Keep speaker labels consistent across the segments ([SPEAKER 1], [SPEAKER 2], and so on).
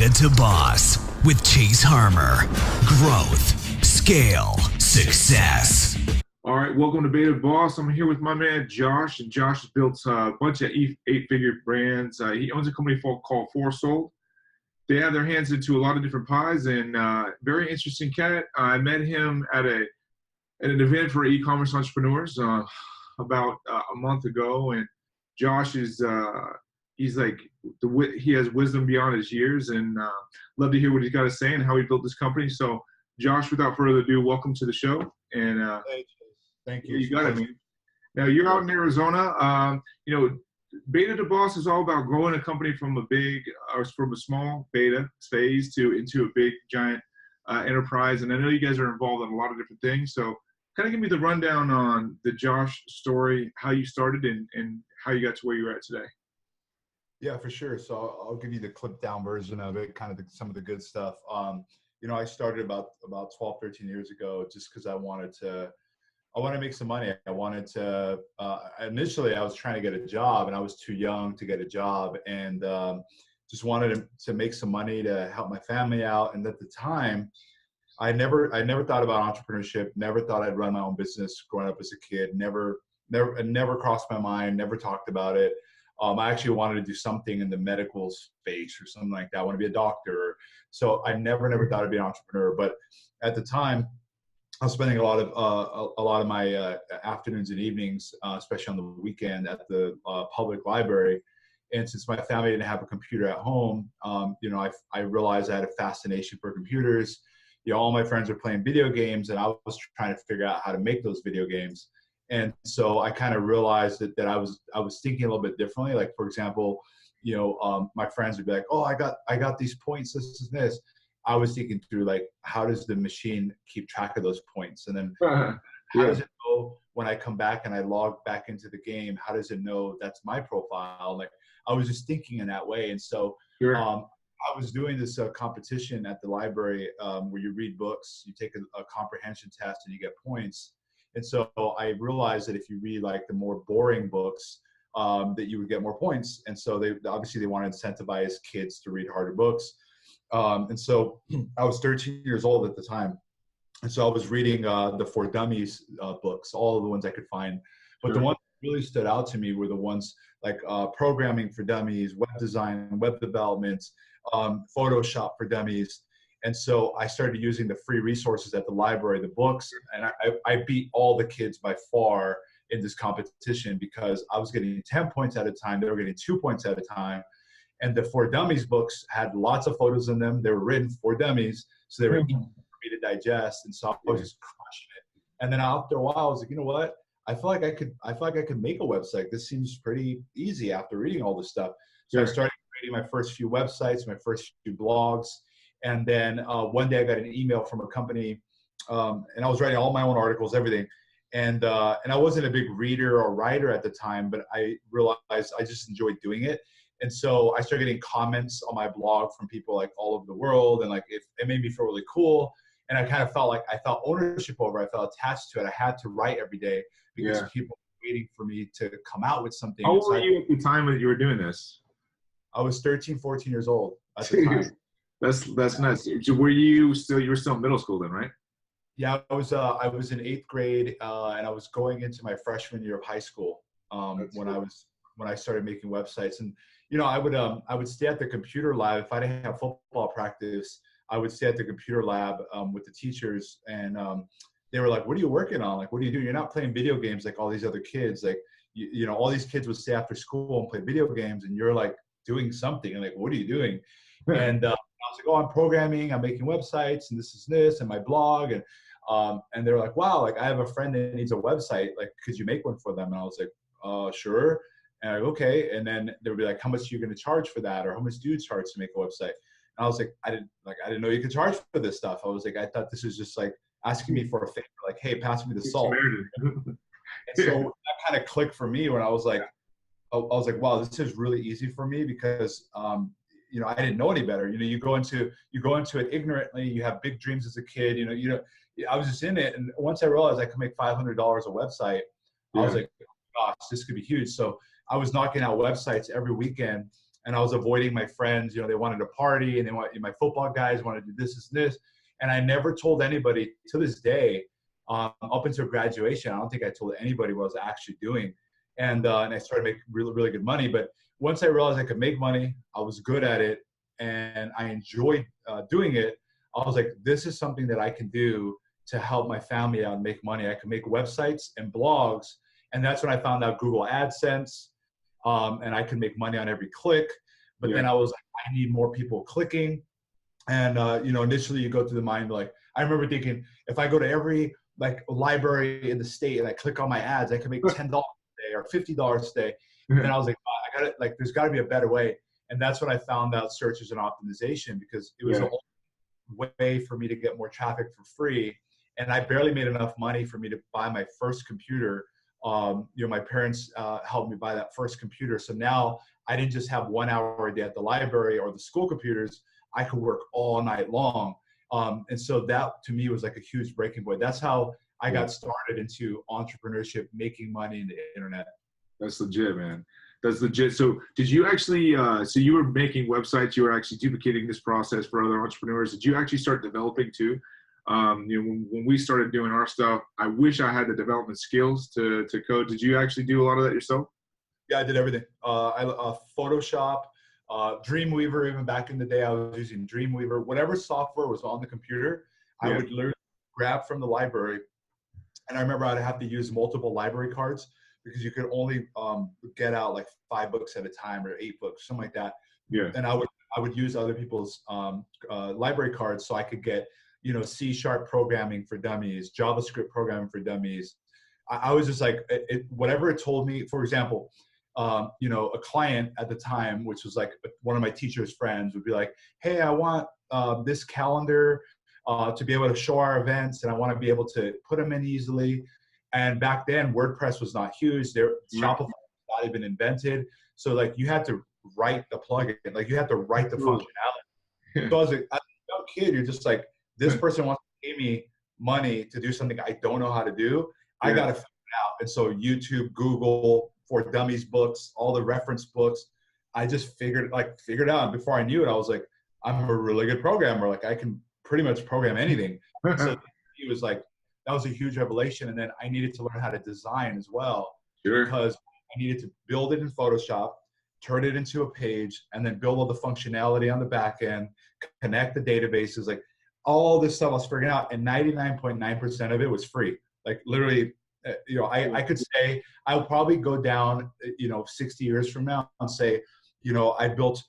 [SPEAKER 1] Beta2Boss with Chase Harmer. Growth, scale, success.
[SPEAKER 2] All right, welcome to Beta2Boss. I'm here with my man Josh, and Josh has built a bunch of eight-figure brands. He owns a company called Foursold. They have their hands into a lot of different pies, and very interesting cat. I met him at an event for e-commerce entrepreneurs about a month ago, and Josh is he has wisdom beyond his years, and love to hear what he's got to say and how he built this company. So, Josh, without further ado, welcome to the show. And
[SPEAKER 3] thank you.
[SPEAKER 2] You got it, man. Now you're out in Arizona. Beta2Boss is all about growing a company from a small beta phase into a big giant enterprise. And I know you guys are involved in a lot of different things. So, kind of give me the rundown on the Josh story, how you started, and how you got to where you're at today.
[SPEAKER 3] Yeah, for sure. So I'll give you the clipped down version of it, kind of some of the good stuff. I started about 12, 13 years ago just because I wanted to make some money. I wanted to, initially I was trying to get a job, and I was too young to get a job, and just wanted to make some money to help my family out. And at the time, I never thought about entrepreneurship, never thought I'd run my own business growing up as a kid, never crossed my mind, never talked about it. I actually wanted to do something in the medical space or something like that. I want to be a doctor. So I never thought I'd be an entrepreneur. But at the time, I was spending a lot of my afternoons and evenings, especially on the weekend, at the public library. And since my family didn't have a computer at home, I realized I had a fascination for computers. All my friends were playing video games, and I was trying to figure out how to make those video games. And so I kind of realized that I was thinking a little bit differently. Like, for example, my friends would be like, "Oh, I got these points, this and this." I was thinking through, like, how does the machine keep track of those points? And then how does it know when I come back and I log back into the game, how does it know that's my profile? Like, I was just thinking in that way. And so I was doing this competition at the library where you read books, you take a comprehension test, and you get points. And so I realized that if you read like the more boring books, that you would get more points. And so they want to incentivize kids to read harder books. And so I was 13 years old at the time. And so I was reading the For Dummies books, all of the ones I could find. But the ones that really stood out to me were the ones like Programming for Dummies, Web Design, Web Development, Photoshop for Dummies. And so I started using the free resources at the library, the books, and I beat all the kids by far in this competition because I was getting 10 points at a time. They were getting 2 points at a time. And the For Dummies books had lots of photos in them. They were written for dummies, so they were easy for me to digest. And so I was just crushing it. And then after a while, I was like, you know what? I feel like I could make a website. This seems pretty easy after reading all this stuff. So I started creating my first few websites, my first few blogs. And then one day I got an email from a company, and I was writing all my own articles, everything. And I wasn't a big reader or writer at the time, but I realized I just enjoyed doing it. And so I started getting comments on my blog from people like all over the world. And like it made me feel really cool. And I kind of felt like I felt ownership over it. I felt attached to it. I had to write every day because people were waiting for me to come out with something.
[SPEAKER 2] How old were you at the time that you were doing this?
[SPEAKER 3] I was 13, 14 years old at the time.
[SPEAKER 2] That's nuts. So you were still in middle school then, right?
[SPEAKER 3] Yeah, I was in 8th grade, and I was going into my freshman year of high school when I started making websites. And I would stay at the computer lab. If I didn't have football practice, I would stay at the computer lab with the teachers, and they were like, "What are you working on? Like, what do you do? You're not playing video games like all these other kids. Like, all these kids would stay after school and play video games, and you're like doing something. And like, what are you doing?" And I was like, "Oh, I'm programming, I'm making websites, and this, and my blog." And they were like, "Wow, like I have a friend that needs a website. Like, could you make one for them?" And I was like, "Sure." And I go, "Okay." And then they would be like, "How much are you going to charge for that? Or how much do you charge to make a website?" And I was like, I didn't know you could charge for this stuff. I was like, I thought this was just like asking me for a favor, like, "Hey, pass me the salt." And so that kind of clicked for me when I was like, wow, this is really easy for me because I didn't know any better. You go into it ignorantly. You have big dreams as a kid. I was just in it, and once I realized I could make $500 a website, I was like, "Gosh, this could be huge." So I was knocking out websites every weekend, and I was avoiding my friends. They wanted to party, and my football guys wanted to do this, and I never told anybody to this day. Up until graduation, I don't think I told anybody what I was actually doing, and I started making really, really good money. But once I realized I could make money, I was good at it, and I enjoyed doing it. I was like, this is something that I can do to help my family out and make money. I can make websites and blogs. And that's when I found out Google AdSense, and I can make money on every click. But then I was like, I need more people clicking. And, initially you go through the mind, like, I remember thinking, if I go to every library in the state and I click on my ads, I can make $10 a day or $50 a day. And then I was like, I got it. There's got to be a better way. And that's when I found out search engine optimization, because it was the only way for me to get more traffic for free. And I barely made enough money for me to buy my first computer. My parents helped me buy that first computer. So now I didn't just have 1 hour a day at the library or the school computers. I could work all night long. And so that to me was like a huge breaking point. That's how I got started into entrepreneurship, making money in the internet.
[SPEAKER 2] That's legit, man. That's legit. So did you actually, so you were making websites, you were actually duplicating this process for other entrepreneurs. Did you actually start developing too? When we started doing our stuff, I wish I had the development skills to code. Did you actually do a lot of that yourself?
[SPEAKER 3] Yeah, I did everything. Photoshop, Dreamweaver. Even back in the day, I was using Dreamweaver. Whatever software was on the computer, I would literally grab from the library. And I remember I'd have to use multiple library cards, because you could only get out like 5 books at a time or 8 books, something like that. Yeah. And I would use other people's library cards, so I could get C# programming for dummies, JavaScript programming for dummies. I was just like, whatever it told me. For example, a client at the time, which was like one of my teacher's friends, would be like, hey, I want this calendar to be able to show our events, and I want to be able to put them in easily. And back then, WordPress was not huge. Shopify was not even invented. So you had to write the plugin, you had to write the functionality. So I was like, as a young kid, you're just like, this person wants to pay me money to do something I don't know how to do. I got to figure it out. And so YouTube, Google, For Dummies books, all the reference books, I just figured it out. And before I knew it, I was like, I'm a really good programmer. I can pretty much program anything. So he was like, that was a huge revelation. And then I needed to learn how to design as well, because I needed to build it in Photoshop, turn it into a page, and then build all the functionality on the back end, connect the databases, all this stuff I was figuring out. And 99.9% of it was free. Literally, I could say I'll probably go down, 60 years from now and say, I built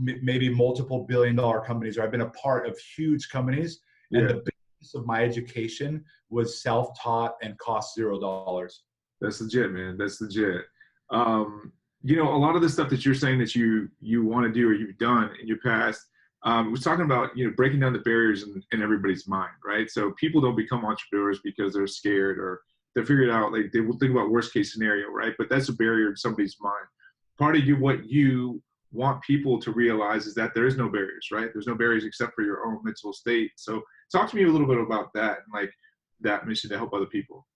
[SPEAKER 3] maybe multiple billion-dollar companies, or I've been a part of huge companies. And the basis of my education was self-taught and cost $0.
[SPEAKER 2] That's legit, man. That's legit. A lot of the stuff that you're saying that you want to do or you've done in your past, we're talking about, breaking down the barriers in everybody's mind, right? So people don't become entrepreneurs because they're scared or they figure it out. They will think about worst case scenario, right? But that's a barrier in somebody's mind. Part of what you want people to realize is that there is no barriers, right? There's no barriers except for your own mental state. So talk to me a little bit about that and that mission to help other people.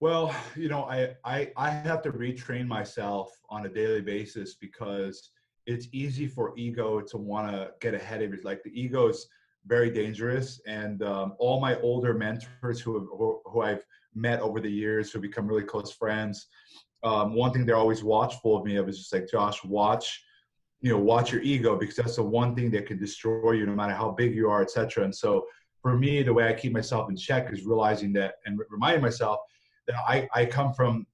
[SPEAKER 3] Well, I have to retrain myself on a daily basis, because it's easy for ego to want to get ahead of it. The ego is very dangerous. And all my older mentors who I've met over the years, who become really close friends, one thing they're always watchful of me of is just like, Josh, watch your ego, because that's the one thing that can destroy you, no matter how big you are, etc. And so for me, the way I keep myself in check is realizing that and reminding myself that I come from,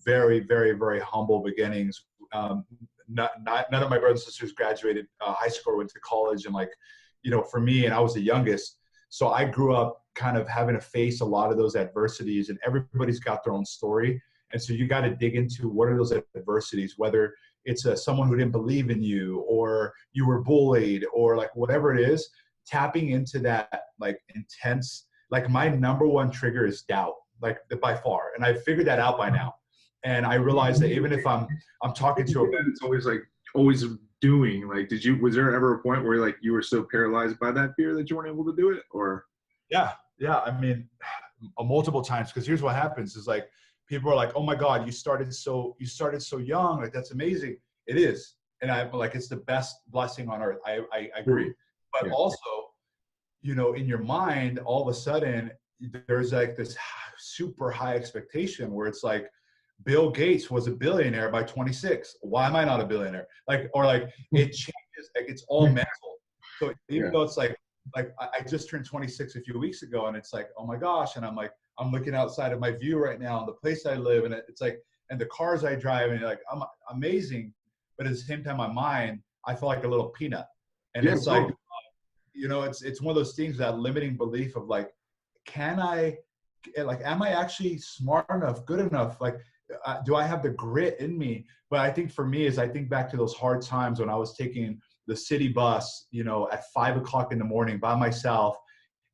[SPEAKER 3] very, very, very humble beginnings. None of my brothers and sisters graduated high school or went to college. And for me, and I was the youngest, so I grew up kind of having to face a lot of those adversities, and everybody's got their own story. And so you got to dig into what are those adversities, whether it's someone who didn't believe in you, or you were bullied, or whatever it is, tapping into that intense, my number one trigger is doubt, by far. And I figured that out by now. And I realized that even if I'm talking to
[SPEAKER 2] it's always doing, was there ever a point where you were so paralyzed by that fear that you weren't able to do it? Or
[SPEAKER 3] yeah, I mean, multiple times. Because here's what happens is people are like, oh my God, you started so young, that's amazing. it is. And I'm like, it's the best blessing on earth. I agree. But also, you know, in your mind, all of a sudden, there's like this super high expectation where it's like, Bill Gates was a billionaire by 26. Why am I not a billionaire? Like, or like it changes, like it's all mental. So even though it's like I just turned 26 a few weeks ago, and it's like, oh my gosh. And I'm like, I'm looking outside of my view right now and the place I live, and it's like, and the cars I drive, and like, I'm amazing. But at the same time, my mind, I feel like a little peanut. And it's like, you know, it's one of those things, that limiting belief of like, am I actually smart enough, good enough? Like, do I have the grit in me? But I think for me is, I think back to those hard times when I was taking the city bus, you know, at 5 o'clock in the morning by myself,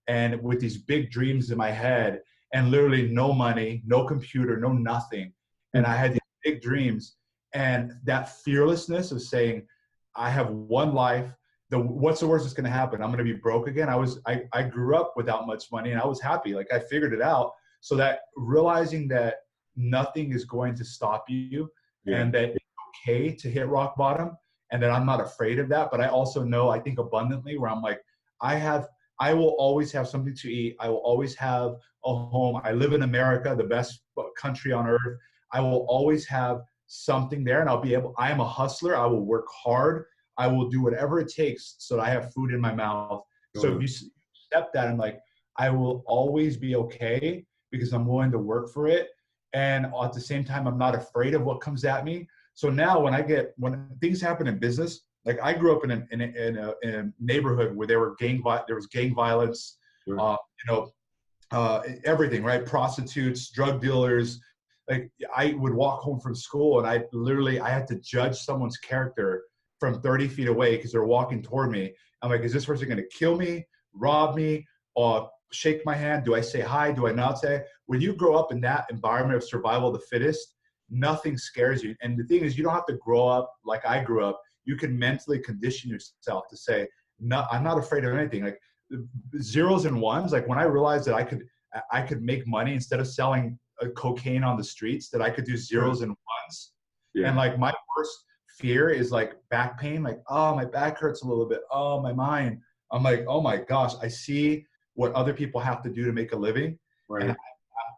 [SPEAKER 3] and with these big dreams in my head, and literally no money, no computer, no nothing. And I had these big dreams, and that fearlessness of saying, I have one life. What's the worst that's going to happen? I'm going to be broke again. I grew up without much money, and I was happy. Like, I figured it out. So that realizing that nothing is going to stop you, and that it's okay to hit rock bottom, and that I'm not afraid of that. But I also know, I think abundantly, where I'm like, I will always have something to eat. I will always have a home. I live in America, the best country on earth. I will always have something there, and I am a hustler. I will work hard. I will do whatever it takes so that I have food in my mouth. So if you accept that, and like, I will always be okay because I'm willing to work for it. And at the same time, I'm not afraid of what comes at me. So now when things happen in business, like I grew up in a neighborhood where there was gang violence, everything, right? Prostitutes, drug dealers. Like, I would walk home from school, and I had to judge someone's character from 30 feet away because they're walking toward me. I'm like, is this person going to kill me, rob me, or shake my hand? Do I say hi? Do I not say? When you grow up in that environment of survival of the fittest, nothing scares you. And the thing is, you don't have to grow up like I grew up. You can mentally condition yourself to say, no, I'm not afraid of anything. Like, zeros and ones. Like, when I realized that I could make money instead of selling cocaine on the streets, that I could do zeros and ones. And like, my worst fear is like back pain. Like, oh, my back hurts a little bit. Oh, my mind. I'm like, oh my gosh, I see what other people have to do to make a living. Right. And I'm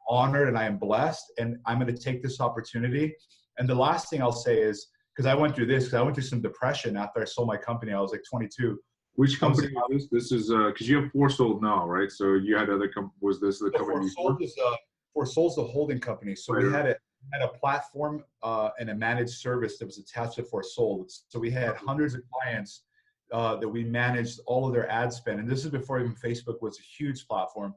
[SPEAKER 3] honored, and I am blessed, and I'm going to take this opportunity. And the last thing I'll say is, because I went through some depression after I sold my company. I was like 22.
[SPEAKER 2] Which company was this? This is because you have Four Sold now, right? So you had other was this the company?
[SPEAKER 3] Four Sold's the holding company. So we had a platform and a managed service that was attached to Four Sold. So we had hundreds of clients that we managed all of their ad spend. And this is before even Facebook was a huge platform.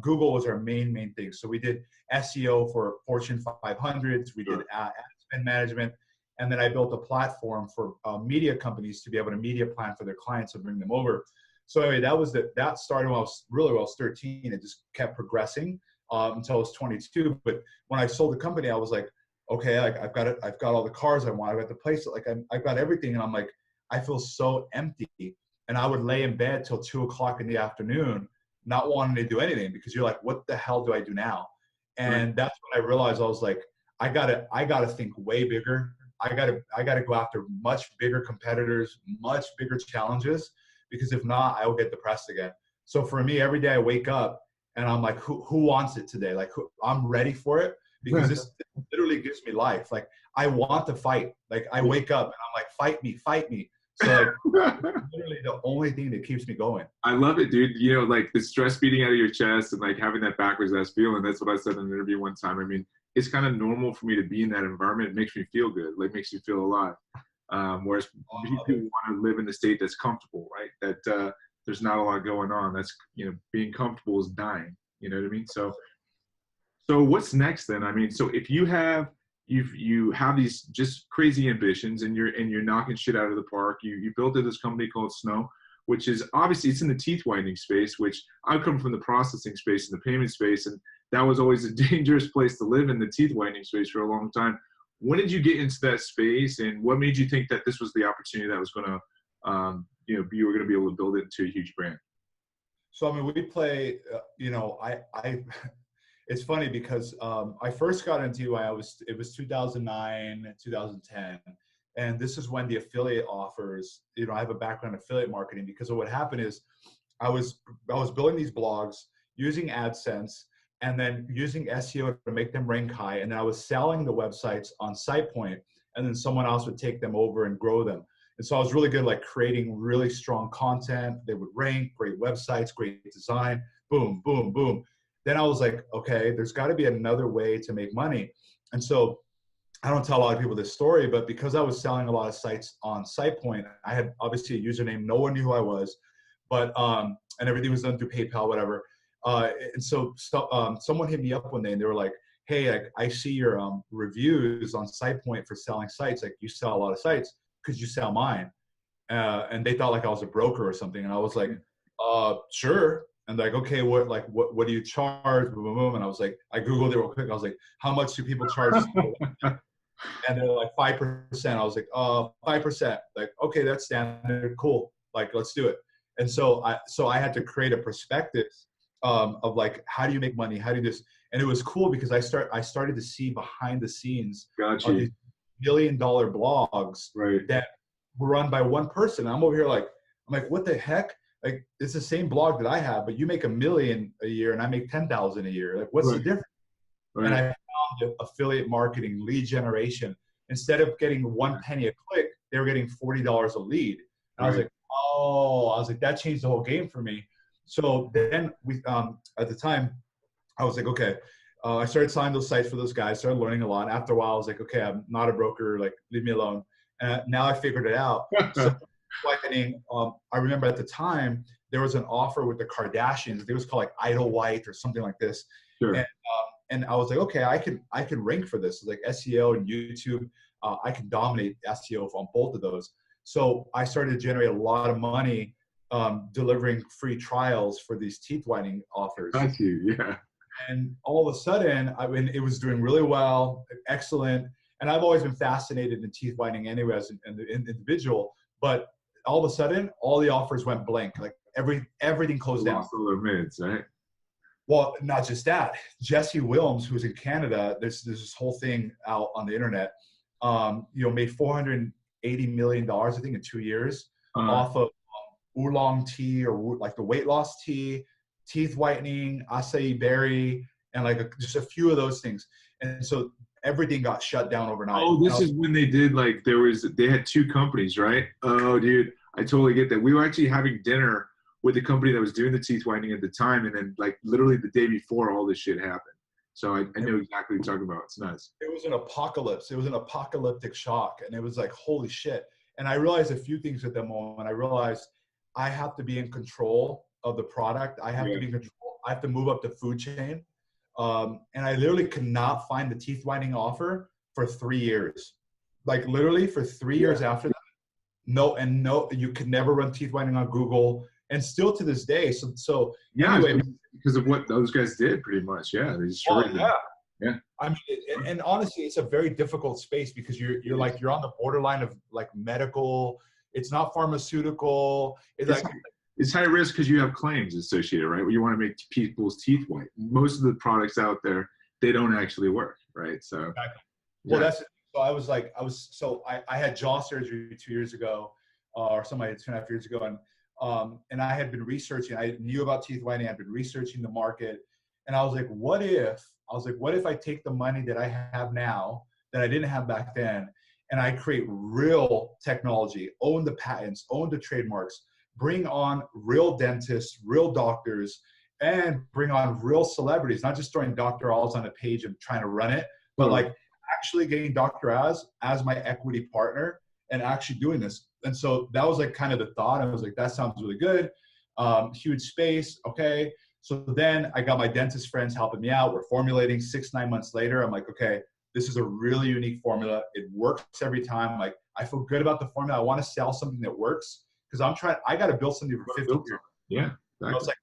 [SPEAKER 3] Google was our main thing. So we did SEO for Fortune 500s. We did ad spend management. And then I built a platform for media companies to be able to media plan for their clients and bring them over. So anyway, that started when I was 13. It just kept progressing until I was 22. But when I sold the company, I was like, okay, like I've got all the cars I want. I've got the place, like I've got everything. And I'm like, I feel so empty. And I would lay in bed till 2 o'clock in the afternoon, not wanting to do anything, because you're like, what the hell do I do now? And that's when I realized, I was like, I gotta think way bigger. I gotta go after much bigger competitors, much bigger challenges, because if not, I will get depressed again. So for me, every day I wake up and I'm like, who wants it today? Like, I'm ready for it, because this literally gives me life. Like, I want to fight. Like, I wake up and I'm like, fight me. So like, literally the only thing that keeps me going.
[SPEAKER 2] I love it, dude. You know, like the stress beating out of your chest and like having that backwards ass feeling. That's what I said in an interview one time. I mean, it's kind of normal for me to be in that environment. It makes me feel good. Like, makes me feel alive. Whereas people want to live in a state that's comfortable, right? That there's not a lot going on. That's, you know, being comfortable is dying. You know what I mean? So what's next then? I mean, so if you have these just crazy ambitions and you're knocking shit out of the park, you built this company called Snow, which is obviously, it's in the teeth whitening space, which I come from the processing space and the payment space, and that was always a dangerous place to live, in the teeth whitening space, for a long time. When did you get into that space, and what made you think that this was the opportunity that was going to, you were going to be able to build it into a huge brand?
[SPEAKER 3] So, I mean, we play, it's funny because I first got into it was 2009, 2010. And this is when the affiliate offers, you know, I have a background in affiliate marketing, because what happened is I was building these blogs using AdSense and then using SEO to make them rank high. And then I was selling the websites on SitePoint, and then someone else would take them over and grow them. And so I was really good, like creating really strong content. They would rank, great websites, great design, boom, boom, boom. Then I was like, okay, there's got to be another way to make money. And so I don't tell a lot of people this story, but because I was selling a lot of sites on SitePoint, I had obviously a username. No one knew who I was, but, and everything was done through PayPal, whatever. And so someone hit me up one day and they were like, hey, I see your reviews on SitePoint for selling sites. Like, you sell a lot of sites. Could you sell mine? And they thought like I was a broker or something. And I was like, sure. And like, okay, what do you charge? Boom, boom, boom. And I was like, I Googled it real quick. I was like, how much do people charge? And they're like 5%. I was like, 5%. Like, okay, that's standard. Cool. Like, let's do it. And so I had to create a perspective of like, how do you make money? How do you do this? And it was cool because I started to see behind the scenes
[SPEAKER 2] Got
[SPEAKER 3] of
[SPEAKER 2] you.
[SPEAKER 3] these $1 million blogs that were run by one person. I'm over here like, I'm like, what the heck? Like, it's the same blog that I have, but you make $1 million a year and I make 10,000 a year. Like, what's the difference? And I found affiliate marketing, lead generation. Instead of getting 1 penny a click, they were getting $40 a lead. And I was like, that changed the whole game for me. So then we, at the time, I was like, okay, I started selling those sites for those guys, started learning a lot. After a while, I was like, okay, I'm not a broker, like, leave me alone. And now I figured it out. So I remember at the time, there was an offer with the Kardashians. It was called like Idlewhite or something like this.
[SPEAKER 2] Sure.
[SPEAKER 3] And I was like, okay, I can rank for this. Like SEO and YouTube, I can dominate SEO on both of those. So I started to generate a lot of money delivering free trials for these teeth whitening offers.
[SPEAKER 2] Thank you. Yeah.
[SPEAKER 3] And all of a sudden, I mean, it was doing really well, excellent. And I've always been fascinated in teeth whitening anyway as an individual. But all of a sudden, all the offers went blank. Like everything closed down.
[SPEAKER 2] Lost all their minutes, right?
[SPEAKER 3] Well, not just that. Jesse Wilms, who's in Canada, there's this whole thing out on the internet. Made $480 million, I think, in 2 years off of oolong tea or like the weight loss tea, teeth whitening, acai berry, and like just a few of those things. And so everything got shut down overnight.
[SPEAKER 2] Oh, this is when they did like they had two companies, right? Oh, dude, I totally get that. We were actually having dinner with the company that was doing the teeth whitening at the time, and then like literally the day before all this shit happened. So I know exactly what you're talking about. It's nuts.
[SPEAKER 3] It was an apocalypse. It was an apocalyptic shock, and it was like, holy shit. And I realized a few things at that moment. I realized I have to be in control of the product. I have to be in control. I have to move up the food chain. And I literally could not find the teeth whitening offer for 3 years. Like literally for 3 years after that. No, you could never run teeth whitening on Google. And still to this day. So anyway,
[SPEAKER 2] because of what those guys did, pretty much. Yeah, they destroyed it. Yeah.
[SPEAKER 3] I mean, and honestly, it's a very difficult space because you're on the borderline of like medical. It's not pharmaceutical.
[SPEAKER 2] It's high risk because you have claims associated, right? You want to make people's teeth white. Most of the products out there, they don't actually work, right? So,
[SPEAKER 3] exactly. Well, I had jaw surgery 2 years ago, or something like 2.5 years ago, and I had been researching. I knew about teeth whitening. I'd been researching the market, and I was like, what if I take the money that I have now that I didn't have back then, and I create real technology, own the patents, own the trademarks, bring on real dentists, real doctors, and bring on real celebrities, not just throwing Dr. Oz on a page and trying to run it, but like actually getting Dr. Oz as my equity partner and actually doing this. And so that was like kind of the thought. I was like, that sounds really good. Huge space. Okay. So then I got my dentist friends helping me out. We're formulating 6-9 months later. I'm like, okay, this is a really unique formula. It works every time. Like, I feel good about the formula. I want to sell something that works because I got to build something for 50 years.
[SPEAKER 2] Yeah. Exactly.
[SPEAKER 3] I was like,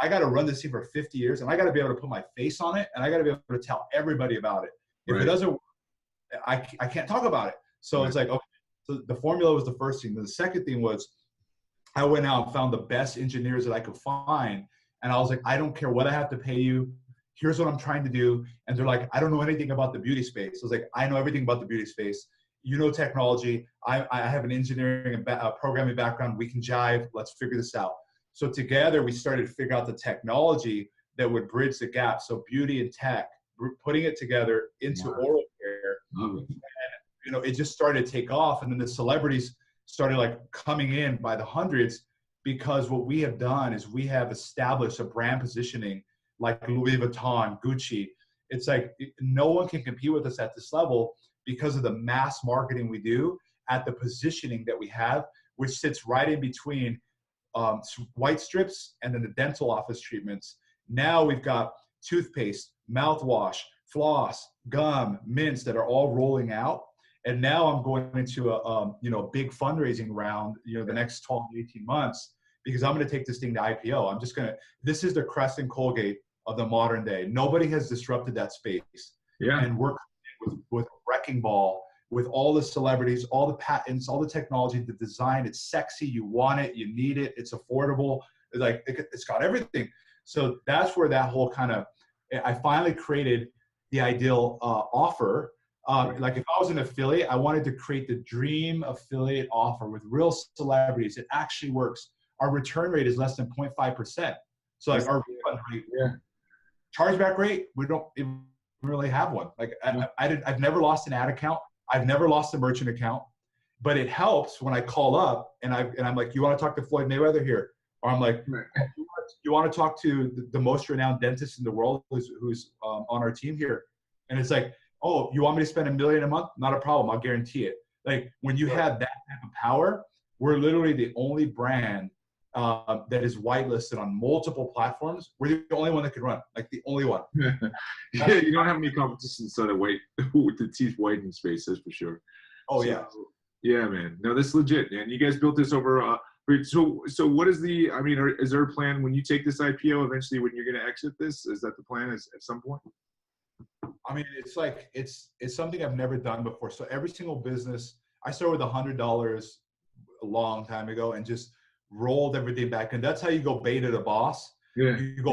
[SPEAKER 3] I got to run this thing for 50 years and I got to be able to put my face on it and I got to be able to tell everybody about it. If it doesn't work, I can't talk about it. So it's like, okay, so the formula was the first thing. The second thing was I went out and found the best engineers that I could find. And I was like, I don't care what I have to pay you. Here's what I'm trying to do. And they're like, I don't know anything about the beauty space. I was like, I know everything about the beauty space. you know technology. I have an engineering and programming background. We can jive. Let's figure this out. So together we started to figure out the technology that would bridge the gap. So beauty and tech, putting it together into oral care. And, you know, it just started to take off. And then the celebrities started like coming in by the hundreds, because what we have done is we have established a brand positioning like Louis Vuitton, Gucci. It's like no one can compete with us at this level because of the mass marketing we do at the positioning that we have, which sits right in between white strips and then the dental office treatments. Now we've got toothpaste, mouthwash, floss, gum, mints that are all rolling out. And now I'm going into a big fundraising round, the next 12 to 18 months, because I'm going to take this thing to IPO. This is the Crest and Colgate of the modern day. Nobody has disrupted that space.
[SPEAKER 2] Yeah.
[SPEAKER 3] And we're with a wrecking ball, with all the celebrities, all the patents, all the technology, the design. It's sexy. You want it. You need it. It's affordable. It's got everything. So that's where that whole I finally created the ideal offer. Like if I was an affiliate, I wanted to create the dream affiliate offer with real celebrities. It actually works. Our return rate is less than 0.5%. So like our refund rate, chargeback rate, we don't even really have one. I've never lost an ad account. I've never lost a merchant account, but it helps when I call up and I'm like, you want to talk to Floyd Mayweather here? Or I'm like, you want to talk to the most renowned dentist in the world who's on our team here? And it's like, oh, you want me to spend $1 million a month? Not a problem. I'll guarantee it. Like when you have that type of power, we're literally the only brand that is whitelisted on multiple platforms. We're the only one that can run, like the only one.
[SPEAKER 2] Yeah, you don't have any competition inside of with the teeth whitening space, that's for sure.
[SPEAKER 3] Oh, yeah.
[SPEAKER 2] Yeah, man. No, this is legit, man. You guys built this over. So what is is there a plan when you take this IPO eventually when you're going to exit this? Is that the plan at some point?
[SPEAKER 3] I mean, it's something I've never done before. So every single business, I started with $100 a long time ago and just rolled everything back. And that's how you go Beta2Boss.
[SPEAKER 2] Yeah.
[SPEAKER 3] You go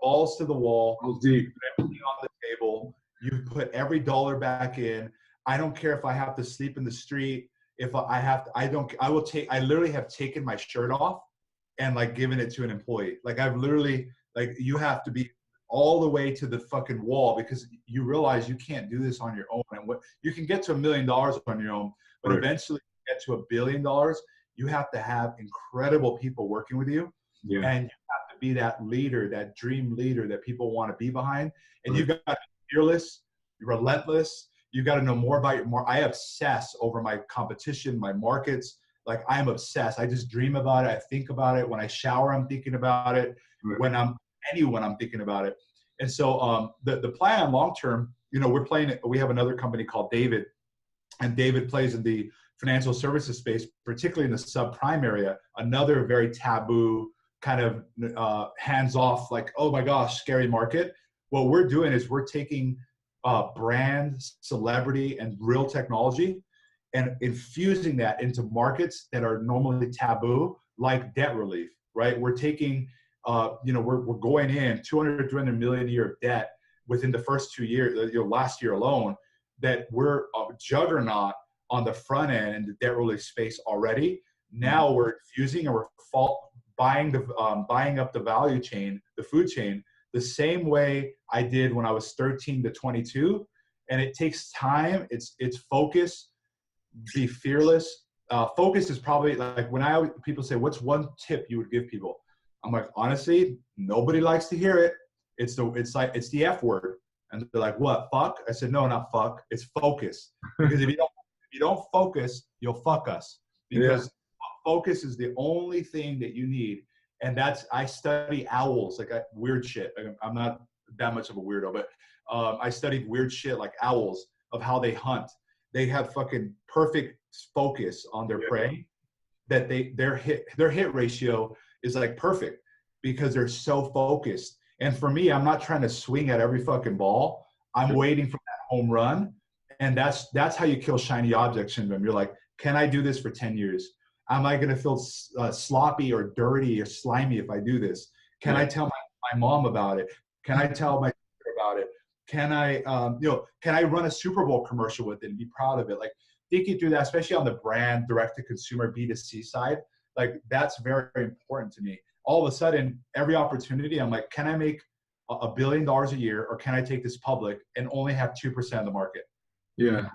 [SPEAKER 3] balls to the wall.
[SPEAKER 2] Deep.
[SPEAKER 3] You put everything on the table. You put every dollar back in. I don't care if I have to sleep in the street. If I have to, I literally have taken my shirt off and like given it to an employee. Like I've literally, like you have to be all the way to the fucking wall because you realize you can't do this on your own. And what you can get to $1 million on your own, but eventually you get to $1 billion, you have to have incredible people working with you. Yeah. And you have to be that leader, that dream leader that people want to be behind. And you've got to be fearless, relentless. You got to know more about I obsess over my competition, my markets. Like I'm obsessed. I just dream about it. I think about it. When I shower, I'm thinking about it. When I'm thinking about it. And so the plan long-term, we have another company called David, and David plays in the financial services space, particularly in the subprime area, another very taboo kind of hands-off, like, oh my gosh, scary market. What we're doing is we're taking brand, celebrity, and real technology and infusing that into markets that are normally taboo, like debt relief, right? We're taking, we're going in 300 million a year of debt within the first 2 years, last year alone, that we're a juggernaut on the front end in the debt relief space already. Now we're infusing and we're buying up the value chain, the food chain, the same way I did when I was 13 to 22. And it takes time. It's focus, be fearless. Focus is probably like when people say, what's one tip you would give people? I'm like, honestly, nobody likes to hear it. It's the F word. And they're like, what, fuck? I said, no, not fuck. It's focus. Because if you don't focus, you'll fuck us. Because focus is the only thing that you need. And I study owls, like weird shit. I'm not that much of a weirdo, but I studied weird shit like owls, of how they hunt. They have fucking perfect focus on their prey, that their hit ratio is like perfect because they're so focused. And for me, I'm not trying to swing at every fucking ball. I'm waiting for that home run. And that's how you kill shiny object syndrome. You're like, can I do this for 10 years? Am I going to feel sloppy or dirty or slimy if I do this? Can I tell my mom about it? Can I tell my sister about it? Can I run a Super Bowl commercial with it and be proud of it? Like thinking through that, especially on the brand, direct to consumer, B2C side, like that's very, very important to me. All of a sudden, every opportunity, I'm like, can I make $1 billion a year, or can I take this public and only have 2% of the market?
[SPEAKER 2] Yeah.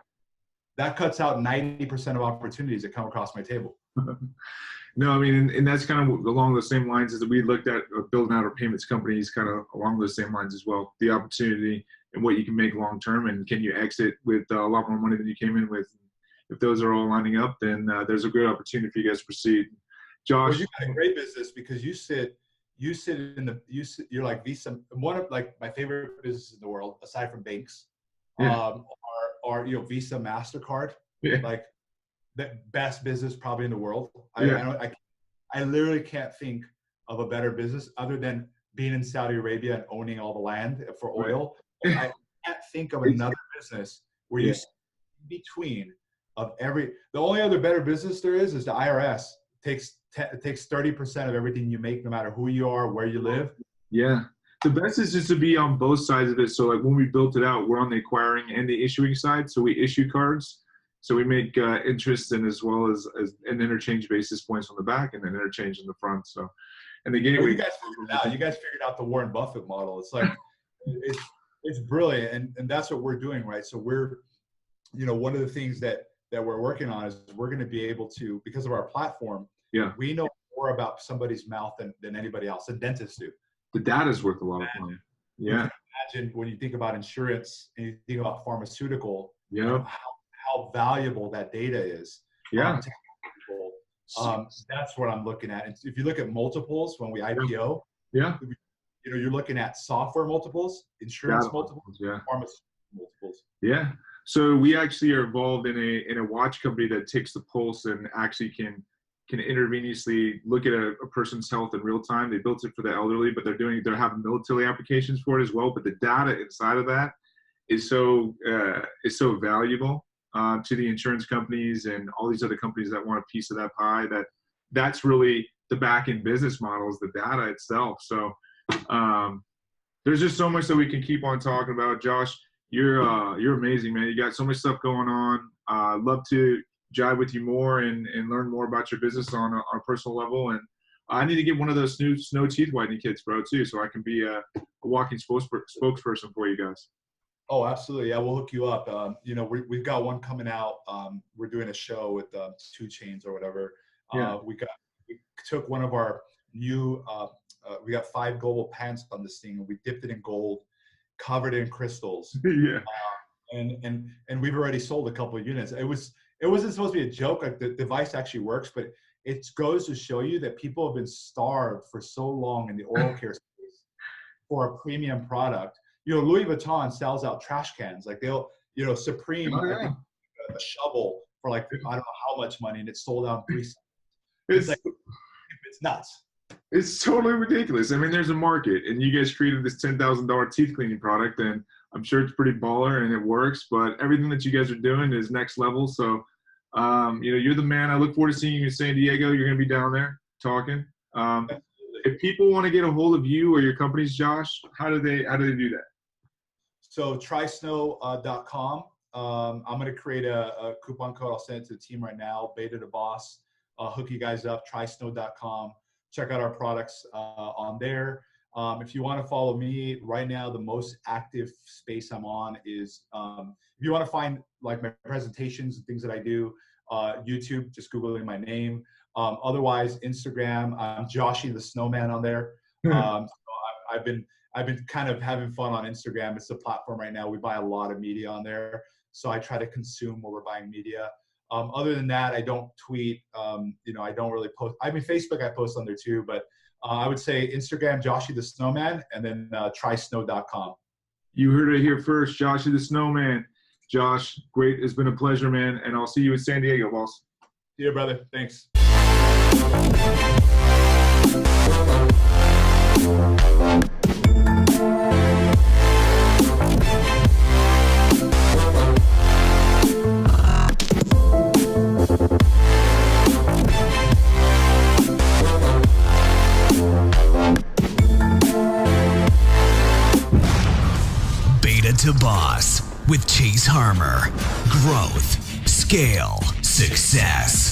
[SPEAKER 3] That cuts out 90% of opportunities that come across my table.
[SPEAKER 2] No, I mean, and that's kind of along the same lines as we looked at building out our payments companies, kind of along those same lines as well. The opportunity and what you can make long term, and can you exit with a lot more money than you came in with? If those are all lining up, then there's a great opportunity for you guys to proceed. Josh,
[SPEAKER 3] well, you got a great business because you're like Visa. One of like my favorite businesses in the world, aside from banks, are Visa, MasterCard.
[SPEAKER 2] Yeah.
[SPEAKER 3] Like the best business probably in the world.
[SPEAKER 2] Yeah.
[SPEAKER 3] I literally can't think of a better business other than being in Saudi Arabia and owning all the land for oil. I can't think of another business where you sit in between of every. The only other better business there is the IRS. It takes 30% of everything you make, no matter who you are, where you live.
[SPEAKER 2] Yeah. The best is just to be on both sides of it. So like when we built it out, we're on the acquiring and the issuing side. So we issue cards. So we make interest and as well as an interchange basis points on the back and then interchange in the front. So, and the gateway.
[SPEAKER 3] You guys figured it out. You guys figured out the Warren Buffett model. It's like, it's brilliant. And that's what we're doing, right? So we're, one of the things that we're working on is we're going to be able to, because of our platform, we know more about somebody's mouth than anybody else. And dentists do.
[SPEAKER 2] The data is worth a lot of money. Yeah.
[SPEAKER 3] Imagine when you think about insurance and you think about pharmaceutical, how valuable that data is.
[SPEAKER 2] Yeah.
[SPEAKER 3] That's what I'm looking at. And if you look at multiples when we IPO, you're looking at software multiples, insurance multiples, pharmaceutical multiples.
[SPEAKER 2] Yeah. So we actually are involved in a watch company that takes the pulse and actually can intravenously look at a person's health in real time. They built it for the elderly, but they're having military applications for it as well. But the data inside of that is so valuable to the insurance companies and all these other companies that want a piece of that pie. That's really the back end business model is the data itself. So there's just so much that we can keep on talking about. Josh, you're amazing, man. You got so much stuff going on. Love to jive with you more and learn more about your business on a personal level. And I need to get one of those snow teeth whitening kits, bro, too, so I can be a walking spokesperson for you guys.
[SPEAKER 3] Oh, absolutely. Yeah, we'll hook you up. We've got one coming out. We're doing a show with 2 Chainz or whatever. We took one of our new, we got 5 global patents on this thing, and we dipped it in gold, covered it in crystals.
[SPEAKER 2] Yeah.
[SPEAKER 3] And we've already sold a couple of units. It wasn't supposed to be a joke. Like the device actually works, but it goes to show you that people have been starved for so long in the oral care space for a premium product. Louis Vuitton sells out trash cans. Like they'll, Supreme, a shovel for like, I don't know how much money, and it's sold out in 3 seconds. It's nuts.
[SPEAKER 2] It's totally ridiculous. I mean, there's a market, and you guys created this $10,000 teeth cleaning product, and I'm sure it's pretty baller and it works, but everything that you guys are doing is next level. So, you're the man. I look forward to seeing you in San Diego. You're going to be down there talking. If people want to get a hold of you or your companies, Josh, how do they do that? So
[SPEAKER 3] trysnow.com. I'm going to create a coupon code. I'll send it to the team right now. Beta2Boss. I'll hook you guys up. Trysnow.com. Check out our products on there. If you want to follow me right now, the most active space I'm on is if you want to find like my presentations and things that I do, YouTube, just Googling my name. Otherwise, Instagram, I'm Joshy the Snowman on there. So I've been kind of having fun on Instagram. It's the platform right now. We buy a lot of media on there. So I try to consume where we're buying media. Other than that, I don't tweet. I don't really post. I mean, Facebook, I post on there too, but I would say Instagram, Joshy the Snowman, and then trysnow.com.
[SPEAKER 2] You heard it here first, Joshy the Snowman. Josh, great. It's been a pleasure, man. And I'll see you in San Diego, boss.
[SPEAKER 3] See you, brother. Thanks.
[SPEAKER 1] Beta2Boss with Chase Harmer. Growth, scale, success.